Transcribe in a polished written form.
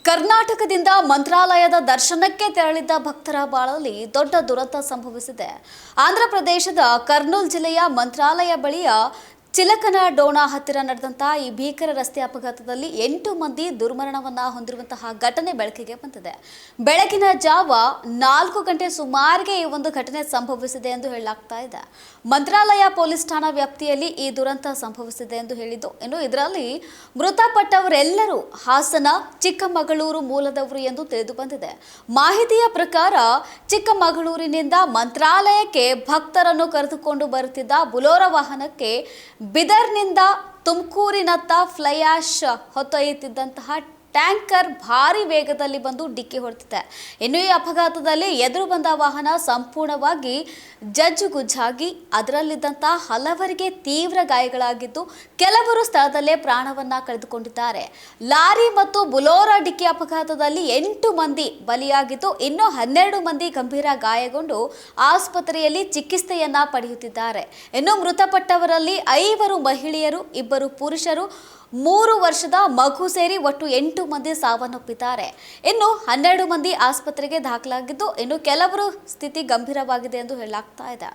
ಕರ್ನಾಟಕದಿಂದ ಮಂತ್ರಾಲಯದ ದರ್ಶನಕ್ಕೆ ತೆರಳಿದ್ದ ಭಕ್ತರ ಬಾಳಲ್ಲಿ ದೊಡ್ಡ ದುರಂತ ಸಂಭವಿಸಿದೆ. ಆಂಧ್ರ ಪ್ರದೇಶದ ಕರ್ನೂಲ್ ಜಿಲ್ಲೆಯ ಮಂತ್ರಾಲಯ ಬಳಿಯ ಚಿಲಕನಡೋಣ ಹತ್ತಿರ ನಡೆದಂತಹ ಈ ಭೀಕರ ರಸ್ತೆ ಅಪಘಾತದಲ್ಲಿ 8 ಮಂದಿ ದುರ್ಮರಣವನ್ನ ಹೊಂದಿರುವಂತಹ ಘಟನೆ ಬೆಳಕಿಗೆ ಬಂದಿದೆ. ಬೆಳಗಿನ ಜಾವ 4 ಗಂಟೆ ಸುಮಾರಿಗೆ ಈ ಒಂದು ಘಟನೆ ಸಂಭವಿಸಿದೆ ಎಂದು ಹೇಳಲಾಗ್ತಾ ಇದೆ. ಮಂತ್ರಾಲಯ ಪೊಲೀಸ್ ಠಾಣಾ ವ್ಯಾಪ್ತಿಯಲ್ಲಿ ಈ ದುರಂತ ಸಂಭವಿಸಿದೆ ಎಂದು ಹೇಳಿದ್ದು. ಇನ್ನು ಇದರಲ್ಲಿ ಮೃತಪಟ್ಟವರೆಲ್ಲರೂ ಹಾಸನ, ಚಿಕ್ಕಮಗಳೂರು ಮೂಲದವರು ಎಂದು ತಿಳಿದು ಬಂದಿದೆ. ಮಾಹಿತಿಯ ಪ್ರಕಾರ ಚಿಕ್ಕಮಗಳೂರಿನಿಂದ ಮಂತ್ರಾಲಯಕ್ಕೆ ಭಕ್ತರನ್ನು ಕರೆದುಕೊಂಡು ಬರುತ್ತಿದ್ದ ಬುಲೋರೋ ವಾಹನಕ್ಕೆ ಬಿದರ್ನಿಂದ ತುಮಕೂರಿನತ್ತ ಫ್ಲೈ ಆಶ್ ಹೊತ್ತೊಯ್ಯುತ್ತಿದ್ದಂತಹ ಟ್ಯಾಂಕರ್ ಭಾರಿ ವೇಗದಲ್ಲಿ ಬಂದು ಡಿಕ್ಕಿ ಹೊಡೆದಿದೆ. ಇನ್ನು ಈ ಅಪಘಾತದಲ್ಲಿ ಎದುರು ಬಂದ ವಾಹನ ಸಂಪೂರ್ಣವಾಗಿ ಜಜ್ಜುಗುಜ್ಜಾಗಿ ಅದರಲ್ಲಿದ್ದಂತಹ ಹಲವರಿಗೆ ತೀವ್ರ ಗಾಯಗಳಾಗಿದ್ದು, ಕೆಲವರು ಸ್ಥಳದಲ್ಲೇ ಪ್ರಾಣವನ್ನ ಕಳೆದುಕೊಂಡಿದ್ದಾರೆ. ಲಾರಿ ಮತ್ತು ಬುಲೋರೋ ಡಿಕ್ಕಿ ಅಪಘಾತದಲ್ಲಿ 8 ಮಂದಿ ಬಲಿಯಾಗಿದ್ದು, ಇನ್ನು 12 ಮಂದಿ ಗಂಭೀರ ಗಾಯಗೊಂಡು ಆಸ್ಪತ್ರೆಯಲ್ಲಿ ಚಿಕಿತ್ಸೆಯನ್ನ ಪಡೆಯುತ್ತಿದ್ದಾರೆ. ಇನ್ನು ಮೃತಪಟ್ಟವರಲ್ಲಿ 5 ಮಹಿಳೆಯರು, 2 ಪುರುಷರು, 3 ವರ್ಷದ ಮಗು ಸೇರಿ ಒಟ್ಟು 8 ಮಂದಿ ಸಾವನ್ನಪ್ಪಿದ್ದಾರೆ. ಇನ್ನು 12 ಮಂದಿ ಆಸ್ಪತ್ರೆಗೆ ದಾಖಲಾಗಿದ್ದು, ಇನ್ನು ಕೆಲವರು ಸ್ಥಿತಿ ಗಂಭೀರವಾಗಿದೆ ಎಂದು ಹೇಳಲಾಗ್ತಾ ಇದೆ.